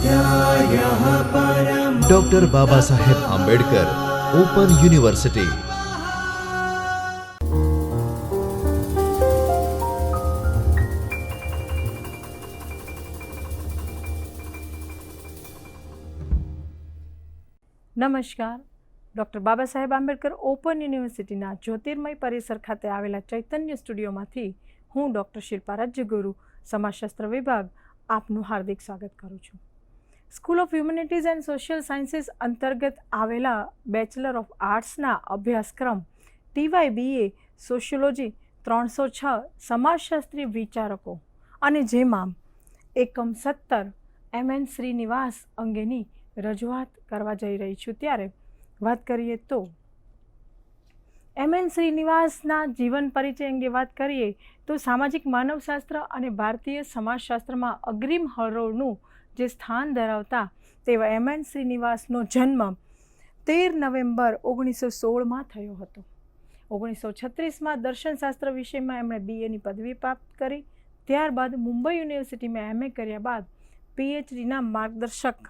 स्वाध्यायः परमः। Doctor Baba Saheb Ambedkar open university. નમસ્કાર. Doctor Baba Saheb Ambedkar open યુનિવર્સિટીના જ્યોતિર્મય પરિસર ખાતે આવેલા ચૈતન્ય સ્ટુડિયોમાંથી હું ડૉક્ટર શિલ્પા રાજ્યગુરુ, સમાજશાસ્ત્ર વિભાગ, આપનું હાર્દિક સ્વાગત કરું છું. School of humanities and social sciences અંતર્ગત આવેલા બેચલર ઓફ આર્ટ્સના અભ્યાસક્રમ TYBA સોશિયોલોજી 306 સમાજશાસ્ત્રી વિચારકો અને જેમાં એકમ 17 MN શ્રીનિવાસ અંગેની રજૂઆત કરવા જઈ રહી છું. ત્યારે વાત કરીએ તો MN શ્રીનિવાસના જીવન પરિચય અંગે વાત કરીએ તો સામાજિક માનવશાસ્ત્ર અને ભારતીય સમાજશાસ્ત્રમાં અગ્રીમ હરોળનું જે સ્થાન ધરાવતા તેવા MN શ્રીનિવાસનો જન્મ 13 નવેમ્બર 1916માં થયો હતો. 1936માં દર્શનશાસ્ત્ર વિષયમાં એમણે BAની પદવી પ્રાપ્ત કરી. ત્યારબાદ મુંબઈ યુનિવર્સિટીમાં MA કર્યા બાદ PhDના માર્ગદર્શક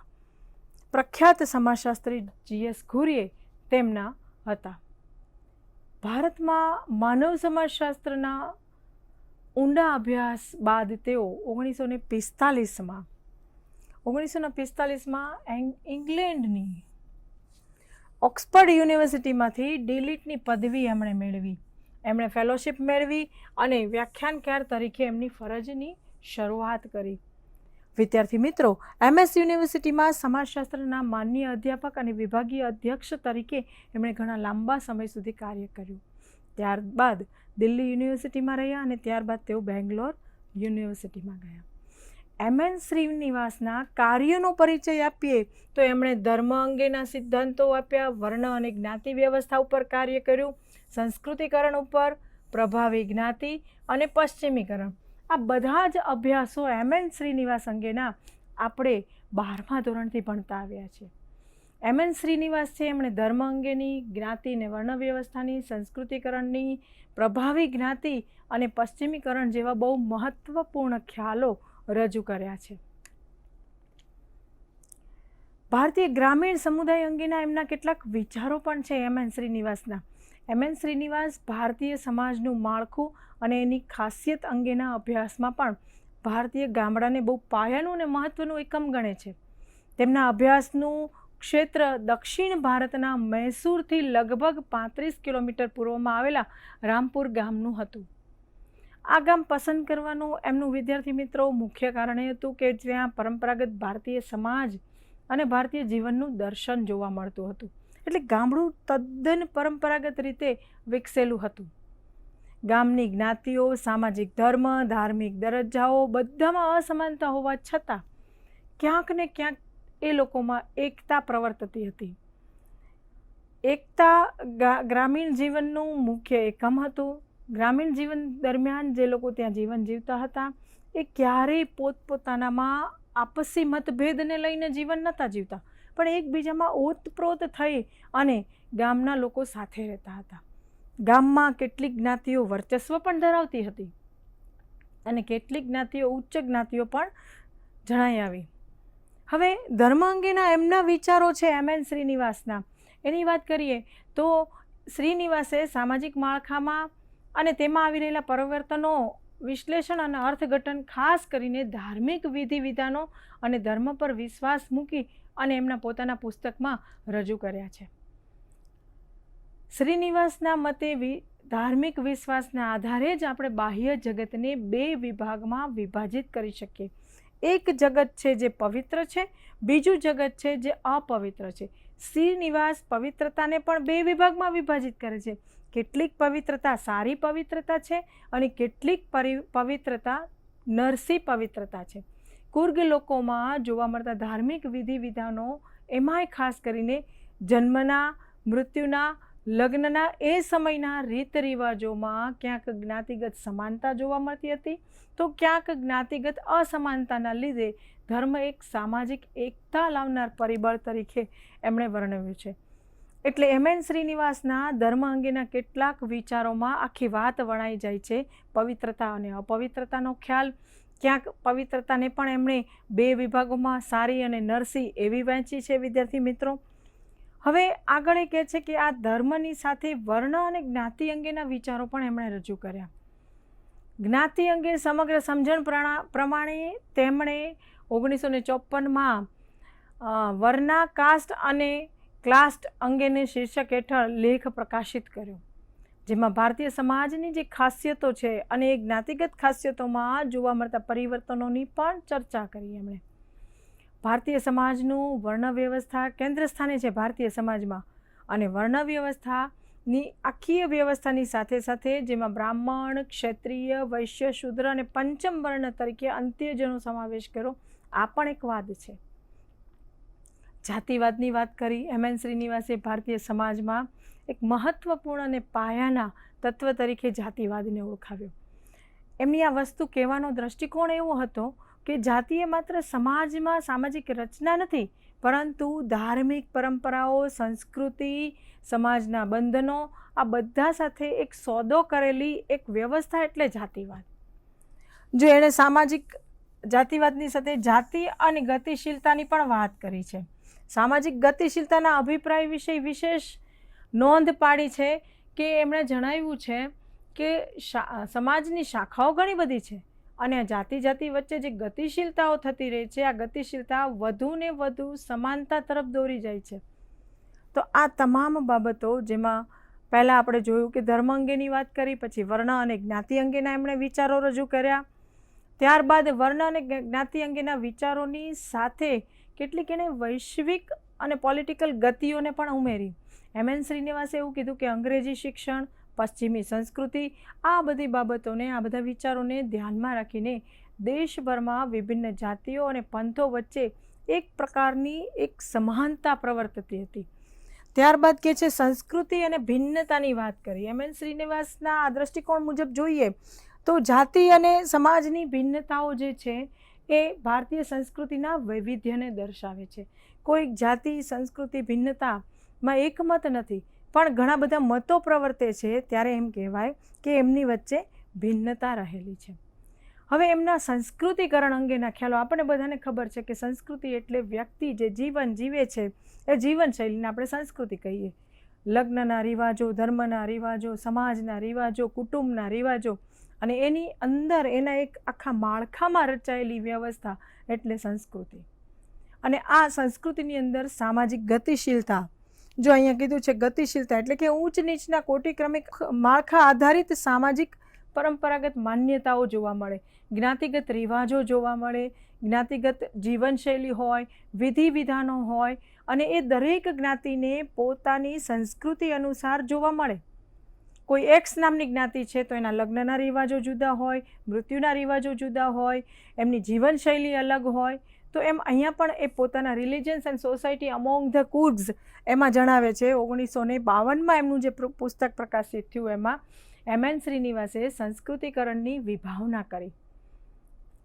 પ્રખ્યાત સમાજશાસ્ત્રી GS ઘુરીએ તેમના હતા. ભારતમાં માનવ સમાજશાસ્ત્રના ઊંડા અભ્યાસ બાદ તેઓ 1945માં ઇંગ્લેન્ડની ઓક્સફર્ડ યુનિવર્સિટીમાંથી ડીલિટની પદવી એમણે મેળવી. એમણે ફેલોશિપ મેળવી અને વ્યાખ્યાનકાર તરીકે એમની ફરજની શરૂઆત કરી. વિદ્યાર્થી મિત્રો, MS યુનિવર્સિટીમાં સમાજશાસ્ત્રના માન્ય અધ્યાપક અને વિભાગીય અધ્યક્ષ તરીકે એમણે ઘણા લાંબા સમય સુધી કાર્ય કર્યું. ત્યારબાદ દિલ્હી યુનિવર્સિટીમાં રહ્યા અને ત્યારબાદ તેઓ બેંગ્લોર યુનિવર્સિટીમાં ગયા. MN શ્રીનિવાસના કાર્યનો પરિચય આપીએ તો એમણે ધર્મ અંગેના સિદ્ધાંતો આપ્યા, વર્ણ અને જ્ઞાતિ વ્યવસ્થા ઉપર કાર્ય કર્યું, સંસ્કૃતિકરણ ઉપર, પ્રભાવી જ્ઞાતિ અને પશ્ચિમીકરણ. આ બધા જ અભ્યાસો MN શ્રીનિવાસ અંગેના આપણે 12મા ધોરણથી ભણતા આવ્યા છીએ. MN શ્રીનિવાસ છે એમણે ધર્મ અંગેની, જ્ઞાતિ અને વર્ણ વ્યવસ્થાની, સંસ્કૃતિકરણની, પ્રભાવી જ્ઞાતિ અને પશ્ચિમીકરણ જેવા બહુ મહત્વપૂર્ણ ખ્યાલો રજૂ કર્યા છે. ભારતીય ગ્રામીણ સમુદાય અંગેના એમના કેટલાક વિચારો પણ છે MN શ્રીનિવાસના. MN શ્રીનિવાસ ભારતીય સમાજનું માળખું અને એની ખાસિયત અંગેના અભ્યાસમાં પણ ભારતીય ગામડાને બહુ પાયાનું અને મહત્ત્વનું એકમ ગણે છે. તેમના અભ્યાસનું ક્ષેત્ર દક્ષિણ ભારતના મૈસૂરથી લગભગ 35 કિલોમીટર પૂર્વમાં આવેલા રામપુર ગામનું હતું. આ ગામ પસંદ કરવાનું એમનું વિદ્યાર્થી મિત્રો મુખ્ય કારણ એ હતું કે ત્યાં પરંપરાગત ભારતીય સમાજ અને ભારતીય જીવનનું દર્શન જોવા મળતું હતું. એટલે ગામડું તદ્દન પરંપરાગત રીતે વિકસેલું હતું. ગામની જ્ઞાતિઓ, સામાજિક ધર્મ, ધાર્મિક દરજ્જાઓ બધામાં અસમાનતા હોવા છતાં ક્યાંક ને ક્યાંક એ લોકોમાં એકતા પ્રવર્તતી હતી. એકતા ગ્રામીણ જીવનનું મુખ્ય એકમ હતું. ગ્રામીણ જીવન દરમિયાન જે લોકો ત્યાં જીવન જીવતા હતા એ ક્યારેય પોતપોતાનામાં આપસી મતભેદને લઈને જીવન નહોતા જીવતા, પણ એકબીજામાં ઓતપ્રોત થઈ અને ગામના લોકો સાથે રહેતા હતા. ગામમાં કેટલીક જ્ઞાતિઓ વર્ચસ્વ પણ ધરાવતી હતી અને કેટલીક જ્ઞાતિઓ ઉચ્ચ જ્ઞાતિઓ પણ જણાઈ આવી. હવે ધર્મ અંગેના એમના વિચારો છે MN શ્રીનિવાસના. એની વાત કરીએ તો શ્રીનિવાસે સામાજિક માળખામાં અને તેમાં આવી રહેલા પરિવર્તનો વિશ્લેષણ અને અર્થઘટન ખાસ કરીને ધાર્મિક વિધિ વિધાનો અને ધર્મ પર વિશ્વાસ મૂકી અને એમના પોતાના પુસ્તકમાં રજૂ કર્યા છે. શ્રીનિવાસના મતે ધાર્મિક વિશ્વાસના આધારે જ આપણે બાહ્ય જગતને 2 વિભાગમાં વિભાજિત કરી શકીએ. એક જગત છે જે પવિત્ર છે, બીજું જગત છે જે અપવિત્ર છે. શ્રીનિવાસ પવિત્રતાને પણ 2 વિભાગમાં વિભાજિત કરે છે. કેટલીક પવિત્રતા સારી પવિત્રતા છે અને કેટલીક પવિત્રતા નરસી પવિત્રતા છે. કુર્ગ લોકોમાં જોવા મળતા ધાર્મિક વિધિ વિધાનો એમાંય ખાસ કરીને જન્મના, મૃત્યુના, લગ્નના એ સમયના રીત રિવાજોમાં ક્યાંક જ્ઞાતિગત સમાનતા જોવા મળતી હતી તો ક્યાંક જ્ઞાતિગત અસમાનતાના લીધે ધર્મ એક સામાજિક એકતા લાવનાર પરિબળ તરીકે એમણે વર્ણવ્યું છે. એટલે MN શ્રીનિવાસના ધર્મ અંગેના કેટલાક વિચારોમાં આખી વાત વણાઈ જાય છે. પવિત્રતા અને અપવિત્રતાનો ખ્યાલ, ક્યાંક પવિત્રતાને પણ એમણે 2 વિભાગોમાં સારી અને નરસી એવી વહેંચી છે વિદ્યાર્થી મિત્રો. હવે આગળ એ કહે છે કે આ ધર્મની સાથે વર્ણ અને જ્ઞાતિ અંગેના વિચારો પણ એમણે રજૂ કર્યા. જ્ઞાતિ અંગે સમગ્ર સમજણ પ્રમાણે તેમણે 1954માં વર્ણા કાસ્ટ અને ક્લાસ્ટ અંગેને શીર્ષક હેઠળ લેખ પ્રકાશિત કર્યો, જેમાં ભારતીય સમાજની જે ખાસિયતો છે અને એ જ્ઞાતિગત ખાસિયતોમાં જોવા મળતા પરિવર્તનોની પણ ચર્ચા કરી એમણે. ભારતીય સમાજનું વર્ણ વ્યવસ્થા કેન્દ્ર સ્થાને છે ભારતીય સમાજમાં, અને વર્ણ વ્યવસ્થાની આખી વ્યવસ્થાની સાથે સાથે જેમાં બ્રાહ્મણ, ક્ષત્રિય, વૈશ્ય, શૂદ્ર અને પંચમ વર્ણ તરીકે અંત્યજનો સમાવેશ કર્યો. આ પણ એક વાદ છે. જાતિવાદની વાત કરી. એમ.એન. શ્રીનિવાસે ભારતીય સમાજમાં એક મહત્વપૂર્ણ અને પાયાના તત્વ તરીકે જાતિવાદને ઓળખાવ્યો. એમની આ વસ્તુ કહેવાનો દ્રષ્ટિકોણ એવો હતો કે જાતિ એ માત્ર સમાજમાં સામાજિક રચના નથી, પરંતુ ધાર્મિક પરંપરાઓ, સંસ્કૃતિ, સમાજના બંધનો આ બધા સાથે એક સોદો કરેલી એક વ્યવસ્થા એટલે જાતિવાદ. જો એણે સામાજિક જાતિવાદની સાથે જાતિ અને ગતિશીલતાની પણ વાત કરી છે. સામાજિક ગતિશીલતાના અભિપ્રાય વિશે વિશેષ નોંધ પાડી છે કે એમણે જણાવ્યું છે કે સમાજની શાખાઓ ઘણી બધી છે અને આ જાતિ વચ્ચે જે ગતિશીલતાઓ થતી રહે છે, આ ગતિશીલતા વધુ ને વધુ સમાનતા તરફ દોરી જાય છે. તો આ તમામ બાબતો, જેમાં પહેલાં આપણે જોયું કે ધર્મ અંગેની વાત કરી, પછી વર્ણ અને જ્ઞાતિ અંગેના એમણે વિચારો રજૂ કર્યા, ત્યારબાદ વર્ણ અને જ્ઞાતિ અંગેના વિચારોની સાથે કેટલીક એણે વૈશ્વિક અને પોલિટિકલ ગતિઓને પણ ઉમેરી. એમ.એન. શ્રીનિવાસે એવું કીધું કે અંગ્રેજી શિક્ષણ, પશ્ચિમી સંસ્કૃતિ, આ બધી બાબતોને, આ બધા વિચારોને ધ્યાનમાં રાખીને દેશભરમાં વિભિન્ન જાતિઓ અને પંથો વચ્ચે એક પ્રકારની એક સમાનતા પ્રવર્તતી હતી. ત્યારબાદ કે છે સંસ્કૃતિ અને ભિન્નતાની વાત કરી. એમ.એન. શ્રીનિવાસના આ દ્રષ્ટિકોણ મુજબ જોઈએ તો જાતિ અને સમાજની ભિન્નતાઓ જે છે એ ભારતીય સંસ્કૃતિના વૈવિધ્યને દર્શાવે છે. કોઈક જાતિ સંસ્કૃતિ ભિન્નતામાં એકમત નથી, પણ ઘણા બધા મતો પ્રવર્તે છે, ત્યારે એમ કહેવાય કે એમની વચ્ચે ભિન્નતા રહેલી છે. હવે એમના સંસ્કૃતિકરણ અંગેના ખ્યાલો. આપણને બધાને ખબર છે કે સંસ્કૃતિ એટલે વ્યક્તિ જે જીવન જીવે છે એ જીવનશૈલીને આપણે સંસ્કૃતિ કહીએ. લગ્નના રિવાજો, ધર્મના રિવાજો, સમાજના રિવાજો, કુટુંબના રિવાજો અને એની અંદર એના એક આખા માળખામાં રચાયેલી વ્યવસ્થા એટલે સંસ્કૃતિ. અને આ સંસ્કૃતિની અંદર સામાજિક ગતિશીલતા, જો અહીંયા કીધું છે ગતિશીલતા એટલે કે ઊંચ નીચના કોટિક્રમિક માળખા આધારિત સામાજિક પરંપરાગત માન્યતાઓ જોવા મળે, જ્ઞાતિગત રિવાજો જોવા મળે, જ્ઞાતિગત જીવનશૈલી હોય, વિધિ વિધાનો હોય, અને એ દરેક જ્ઞાતિને પોતાની સંસ્કૃતિ અનુસાર જોવા મળે. કોઈ એક્સ નામની જ્ઞાતિ છે તો એના લગ્નના રિવાજો જુદા હોય, મૃત્યુના રિવાજો જુદા હોય, એમની જીવનશૈલી અલગ હોય. તો એમ અહીંયા પણ એ પોતાના religions and society among the Coorgs એમાં જણાવે છે. 1952માં એમનું જે પુસ્તક પ્રકાશિત થયું એમાં એમ.એન. શ્રીનિવાસે સંસ્કૃતિકરણની વિભાવના કરી.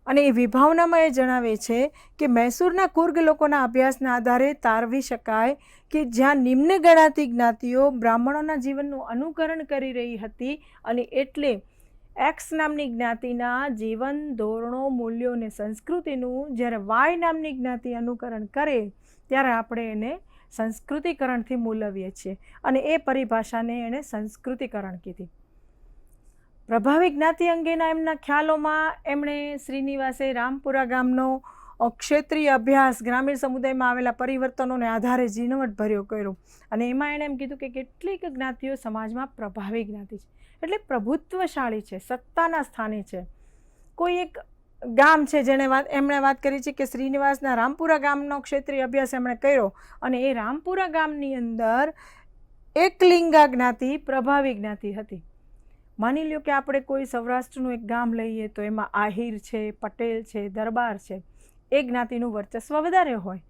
અને એ વિભાવનામાં એ જણાવે છે કે મૈસૂરના કુર્ગ લોકોના અભ્યાસના આધારે તારવી શકાય કે જ્યાં નિમ્ન ગણાતી જ્ઞાતિઓ બ્રાહ્મણોના જીવનનું અનુકરણ કરી રહી હતી, અને એટલે એક્સ નામની જ્ઞાતિના જીવન ધોરણો, મૂલ્યો અને સંસ્કૃતિનું જ્યારે વાય નામની જ્ઞાતિ અનુકરણ કરે ત્યારે આપણે એને સંસ્કૃતિકરણથી મૂલવીએ છીએ, અને એ પરિભાષાને એણે સંસ્કૃતિકરણ કીધી. પ્રભાવી જ્ઞાતિ અંગેના એમના ખ્યાલોમાં એમણે શ્રીનિવાસે રામપુરા ગામનો ક્ષેત્રીય અભ્યાસ ગ્રામીણ સમુદાયમાં આવેલા પરિવર્તનોને આધારે ઝીણવટભર્યો કર્યો, અને એમાં એણે એમ કીધું કે કેટલીક જ્ઞાતિઓ સમાજમાં પ્રભાવી જ્ઞાતિ છે, એટલે પ્રભુત્વશાળી છે, સત્તાના સ્થાને છે. કોઈ એક ગામ છે જેણે એમણે વાત કરી છે કે શ્રીનિવાસના રામપુરા ગામનો ક્ષેત્રીય અભ્યાસ એમણે કર્યો, અને એ રામપુરા ગામની અંદર એકલિંગા જ્ઞાતિ પ્રભાવી જ્ઞાતિ હતી. માની લ્યો કે આપણે કોઈ સૌરાષ્ટ્રનું એક ગામ લઈએ તો એમાં આહિર છે, પટેલ છે, દરબાર છે, એ જ્ઞાતિનું વર્ચસ્વ વધારે હોય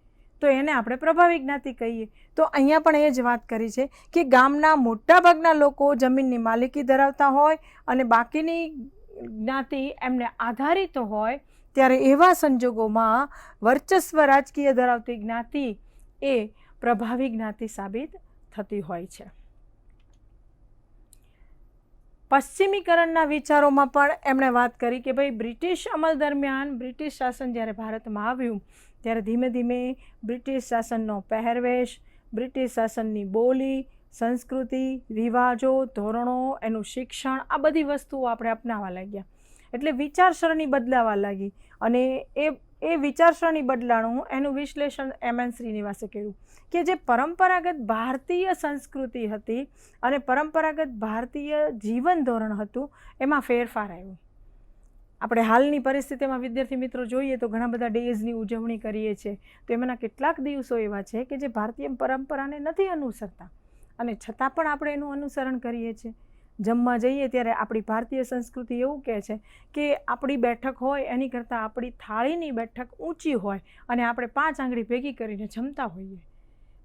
તો એને આપણે પ્રભાવી જ્ઞાતિ કહીએ. તો અહીંયા પણ એ જ વાત કરી છે કે ગામના મોટાભાગના લોકો જમીનની માલિકી ધરાવતા હોય અને બાકીની જ્ઞાતિ એમને આધારિત હોય, ત્યારે એવા સંજોગોમાં વર્ચસ્વ રાજકીય ધરાવતી જ્ઞાતિ એ પ્રભાવી જ્ઞાતિ સાબિત થતી હોય છે. પશ્ચિમીકરણના વિચારોમાં પણ એમણે વાત કરી કે ભાઈ બ્રિટિશ અમલ દરમિયાન બ્રિટિશ શાસન જ્યારે ભારતમાં આવ્યું ત્યારે ધીમે ધીમે બ્રિટિશ શાસનનો પહેરવેશ, બ્રિટિશ શાસનની બોલી, સંસ્કૃતિ, રિવાજો, ધોરણો, એનું શિક્ષણ, આ બધી વસ્તુઓ આપણે અપનાવવા લાગ્યા. એટલે વિચારસરણી બદલાવા લાગી અને એ વિચારસરણી બદલાણું એનું વિશ્લેષણ એમ.એન. શ્રીનિવાસે કર્યું કે જે પરંપરાગત ભારતીય સંસ્કૃતિ હતી અને પરંપરાગત ભારતીય જીવન ધોરણ હતું એમાં ફેરફાર આવ્યો. આપણે હાલની પરિસ્થિતિમાં વિદ્યાર્થી મિત્રો જોઈએ તો ઘણા બધા ડેઝની ઉજવણી કરીએ છીએ તો એમાંના કેટલાક દિવસો એવા છે કે જે ભારતીય પરંપરાને નથી અનુસરતા અને છતાં પણ આપણે એનું અનુસરણ કરીએ છીએ. જમવા જઈએ ત્યારે આપણી ભારતીય સંસ્કૃતિ એવું કહે છે કે આપણી બેઠક હોય એની કરતાં આપણી થાળીની બેઠક ઊંચી હોય અને આપણે 5 આંગળી ભેગી કરીને જમતા હોઈએ.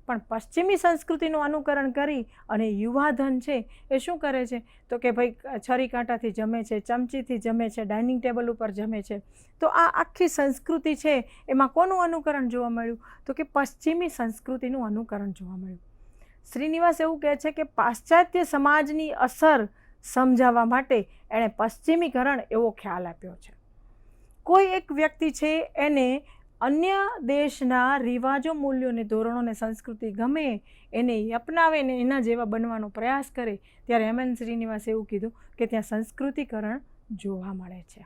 પણ પશ્ચિમી સંસ્કૃતિનું અનુકરણ કરી અને યુવાધન છે એ શું કરે છે તો કે ભાઈ છરી કાંટાથી જમે છે, ચમચીથી જમે છે, ડાઇનિંગ ટેબલ ઉપર જમે છે. તો આ આખી સંસ્કૃતિ છે એમાં કોનું અનુકરણ જોવા મળ્યું તો કે પશ્ચિમી સંસ્કૃતિનું અનુકરણ જોવા મળ્યું. શ્રીનિવાસ એવું કહે છે કે પાશ્ચાત્ય સમાજની અસર સમજાવવા માટે એણે પશ્ચિમીકરણ એવો ખ્યાલ આપ્યો છે. કોઈ એક વ્યક્તિ છે એને અન્ય દેશના રિવાજો, મૂલ્યોને, ધોરણોને, સંસ્કૃતિ ગમે એને અપનાવે ને એના જેવા બનવાનો પ્રયાસ કરે ત્યારે એમ.એન. શ્રીનિવાસે એવું કીધું કે ત્યાં સંસ્કૃતિકરણ જોવા મળે છે.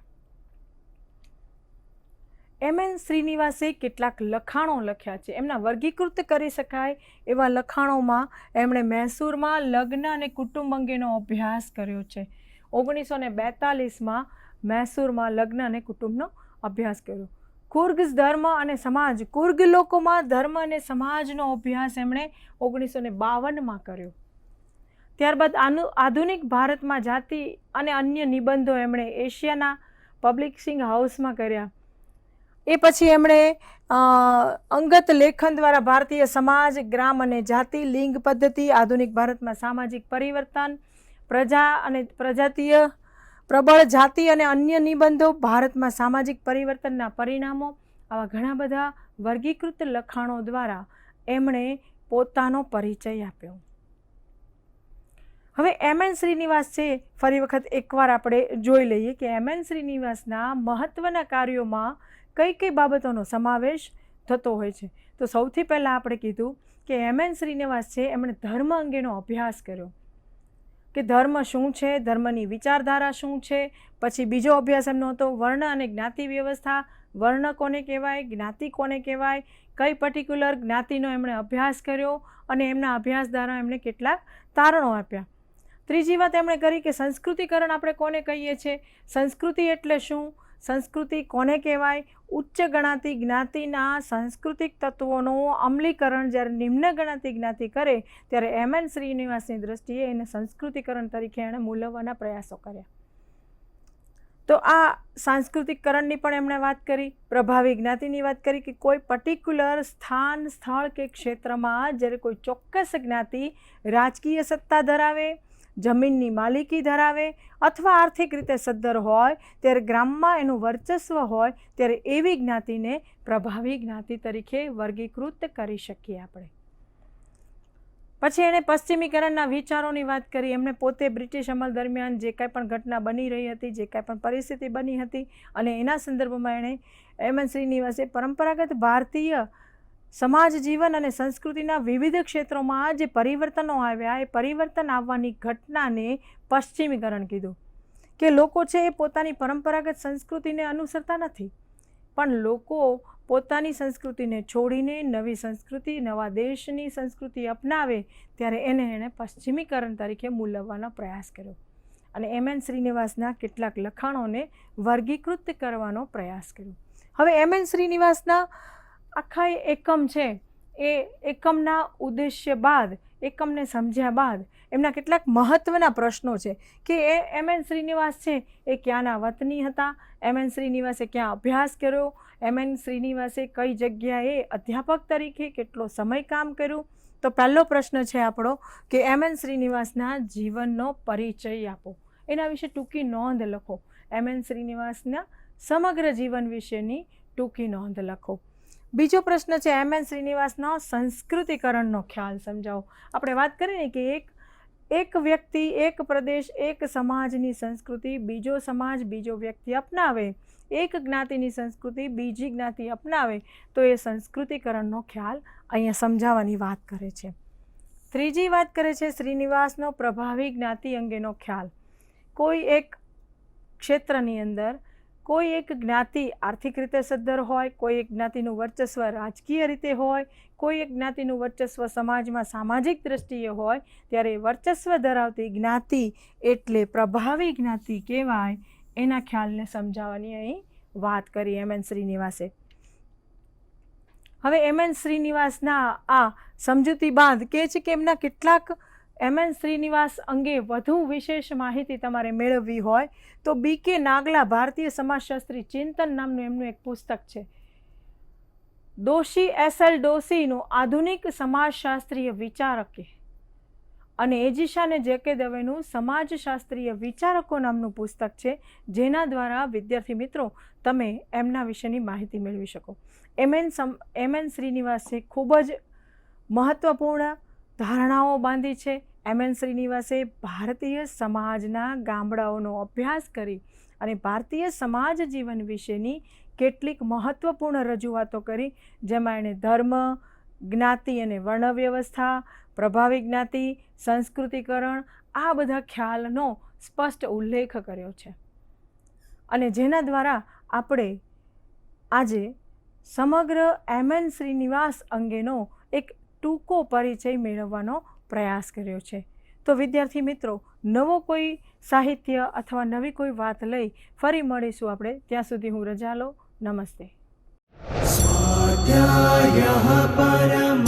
એમ.એન. શ્રીનિવાસે કેટલાક લખાણો લખ્યા છે. એમના વર્ગીકૃત કરી શકાય એવા લખાણોમાં એમણે મૈસૂરમાં લગ્ન અને કુટુંબ અંગેનો અભ્યાસ કર્યો છે. 1942માં મૈસૂરમાં લગ્ન અને કુટુંબનો અભ્યાસ કર્યો. કુર્ગ ધર્મ અને સમાજ, કુર્ગ લોકોમાં ધર્મ અને સમાજનો અભ્યાસ એમણે 1952માં કર્યો. ત્યારબાદ આધુનિક ભારતમાં જાતિ અને અન્ય નિબંધો એમણે એશિયાના પબ્લિશિંગ હાઉસમાં કર્યા. એ પછી એમણે અંગત લેખન દ્વારા ભારતીય સમાજ, ગ્રામ અને જાતિ, લિંગ પદ્ધતિ, આધુનિક ભારતમાં સામાજિક પરિવર્તન, પ્રજા અને પ્રજાતીય, પ્રબળ જાતિ અને અન્ય નિબંધો, ભારતમાં સામાજિક પરિવર્તનના પરિણામો, આવા ઘણા બધા વર્ગીકૃત લખાણો દ્વારા એમણે પોતાનો પરિચય આપ્યો. હવે એમ.એન. શ્રીનિવાસ છે, ફરી વખત એકવાર આપણે જોઈ લઈએ કે એમ.એન. શ્રીનિવાસના મહત્ત્વના કાર્યોમાં કઈ કઈ બાબતોનો સમાવેશ થતો હોય છે. તો સૌથી પહેલાં આપણે કીધું કે એમ.એન. શ્રીનિવાસ છે એમણે ધર્મ અંગેનો અભ્યાસ કર્યો કે ધર્મ શું છે, ધર્મની વિચારધારા શું છે. પછી બીજો અભ્યાસ એમનો હતો વર્ણ અને જ્ઞાતિ વ્યવસ્થા, વર્ણ કોને કહેવાય, જ્ઞાતિ કોને કહેવાય, કઈ પર્ટિક્યુલર જ્ઞાતિનો એમણે અભ્યાસ કર્યો અને એમના અભ્યાસ દ્વારા એમણે કેટલાક તારણો આપ્યા. ત્રીજી વાત એમણે કરી કે સંસ્કૃતિકરણ આપણે કોને કહીએ છીએ, સંસ્કૃતિ એટલે શું, સંસ્કૃતિ કોને કહેવાય. ઉચ્ચ ગણાતી જ્ઞાતિના સાંસ્કૃતિક તત્વોનું અમલીકરણ જ્યારે નિમ્ન ગણાતી જ્ઞાતિ કરે ત્યારે એમ.એન. શ્રીનિવાસની દ્રષ્ટિએ એને સંસ્કૃતિકરણ તરીકે એણે મૂલવવાના પ્રયાસો કર્યા. તો આ સાંસ્કૃતિકરણની પણ એમણે વાત કરી. પ્રભાવી જ્ઞાતિની વાત કરી કે કોઈ પર્ટિક્યુલર સ્થાન, સ્થળ કે ક્ષેત્રમાં જ્યારે કોઈ ચોક્કસ જ્ઞાતિ રાજકીય સત્તા ધરાવે, જમીનની માલિકી ધરાવે અથવા આર્થિક રીતે સદ્ધર હોય ત્યારે ગ્રામમાં એનું વર્ચસ્વ હોય ત્યારે એવી જ્ઞાતિને પ્રભાવી જ્ઞાતિ તરીકે વર્ગીકૃત કરી શકીએ આપણે. પછી એણે પશ્ચિમીકરણના વિચારોની વાત કરી. એમણે પોતે બ્રિટિશ અમલ દરમિયાન જે કાંઈ પણ ઘટના બની રહી હતી, જે કાંઈ પણ પરિસ્થિતિ બની હતી અને એના સંદર્ભમાં એણે એમ.એન. શ્રીનિવાસે પરંપરાગત ભારતીય સમાજ જીવન અને સંસ્કૃતિના વિવિધ ક્ષેત્રોમાં જે પરિવર્તનો આવ્યા એ પરિવર્તન આવવાની ઘટનાને પશ્ચિમીકરણ કીધું. કે લોકો છે એ પોતાની પરંપરાગત સંસ્કૃતિને અનુસરતા નથી પણ લોકો પોતાની સંસ્કૃતિને છોડીને નવી સંસ્કૃતિ, નવા દેશની સંસ્કૃતિ અપનાવે ત્યારે એણે પશ્ચિમીકરણ તરીકે મૂલવવાનો પ્રયાસ કર્યો અને એમ.એન. શ્રીનિવાસના કેટલાક લખાણોને વર્ગીકૃત કરવાનો પ્રયાસ કર્યો. હવે એમ.એન. શ્રીનિવાસના આખા એકમ છે એ એકમના ઉદ્દેશ્ય બાદ, એકમને સમજ્યા બાદ એમના કેટલાક મહત્ત્વના પ્રશ્નો છે કે એમ.એન. શ્રીનિવાસ છે એ ક્યાંના વતની હતા, એમ.એન. શ્રીનિવાસે ક્યાં અભ્યાસ કર્યો, એમ.એન. શ્રીનિવાસે કઈ જગ્યાએ અધ્યાપક તરીકે કેટલો સમય કામ કર્યું. તો પહેલો પ્રશ્ન છે આપણો કે એમ.એન. શ્રીનિવાસના જીવનનો પરિચય આપો, એના વિશે ટૂંકી નોંધ લખો. એમ.એન. શ્રીનિવાસના સમગ્ર જીવન વિશેની ટૂંકી નોંધ લખો. બીજો પ્રશ્ન છે એમ.એન. શ્રીનિવાસનો સંસ્કૃતિકરણનો ખ્યાલ સમજાવો. આપણે વાત કરીને કે એક એક વ્યક્તિ, એક પ્રદેશ, એક સમાજની સંસ્કૃતિ બીજો સમાજ, બીજો વ્યક્તિ અપનાવે, એક જ્ઞાતિની સંસ્કૃતિ બીજી જ્ઞાતિ અપનાવે તો એ સંસ્કૃતિકરણનો ખ્યાલ અહીંયા સમજાવવાની વાત કરે છે. ત્રીજી વાત કરે છે શ્રીનિવાસનો પ્રભાવી જ્ઞાતિ અંગેનો ખ્યાલ. કોઈ એક ક્ષેત્રની અંદર કોઈ એક જ્ઞાતિ આર્થિક રીતે સદ્ધર હોય, કોઈ એક જ્ઞાતિનું વર્ચસ્વ રાજકીય રીતે હોય, કોઈ એક જ્ઞાતિનું વર્ચસ્વ સમાજમાં સામાજિક દ્રષ્ટિએ હોય, ત્યારે વર્ચસ્વ ધરાવતી જ્ઞાતિ એટલે પ્રભાવી જ્ઞાતિ કહેવાય. એના ખ્યાલને સમજાવવાની અહીં વાત કરી એમ.એન. શ્રીનિવાસે. હવે એમ.એન. શ્રીનિવાસના આ સમજૂતી બાદ કહે છે કે એમના કેટલાક એમ.એન. શ્રીનિવાસ અંગે વધુ વિશેષ માહિતી તમારે મેળવવી હોય તો બી.કે. નાગલા ભારતીય સમાજશાસ્ત્રી ચિંતન નામનું એમનું એક પુસ્તક છે. દોશી એસ.એલ. ડોશીનું આધુનિક સમાજશાસ્ત્રીય વિચારકે અને એજિશા જે.કે. દવેનું સમાજશાસ્ત્રીય વિચારકો નામનું પુસ્તક છે, જેના દ્વારા વિદ્યાર્થી મિત્રો તમે એમના વિશેની માહિતી મેળવી શકો. એમ.એન. શ્રીનિવાસે ખૂબ જ મહત્ત્વપૂર્ણ ધારણાઓ બાંધી છે. એમ.એન. શ્રીનિવાસે ભારતીય સમાજના ગામડાઓનો અભ્યાસ કરી અને ભારતીય સમાજ જીવન વિશેની કેટલીક મહત્ત્વપૂર્ણ રજૂઆતો કરી, જેમાં એણે ધર્મ, જ્ઞાતિ અને વર્ણ વ્યવસ્થા, પ્રભાવી જ્ઞાતિ, સંસ્કૃતિકરણ આ બધા ખ્યાલનો સ્પષ્ટ ઉલ્લેખ કર્યો છે. અને જેના દ્વારા આપણે આજે સમગ્ર એમ.એન. શ્રીનિવાસ અંગેનો એક ટૂંકો પરિચય મેળવવાનો પ્રયાસ કર્યો છે. તો વિદ્યાર્થી મિત્રો, નવો કોઈ સાહિત્ય અથવા નવી કોઈ વાત લઈ ફરી મળીશું આપણે. ત્યાં સુધી હું રજા લઉં. નમસ્તે. સ્વાધ્યાયઃ પરમં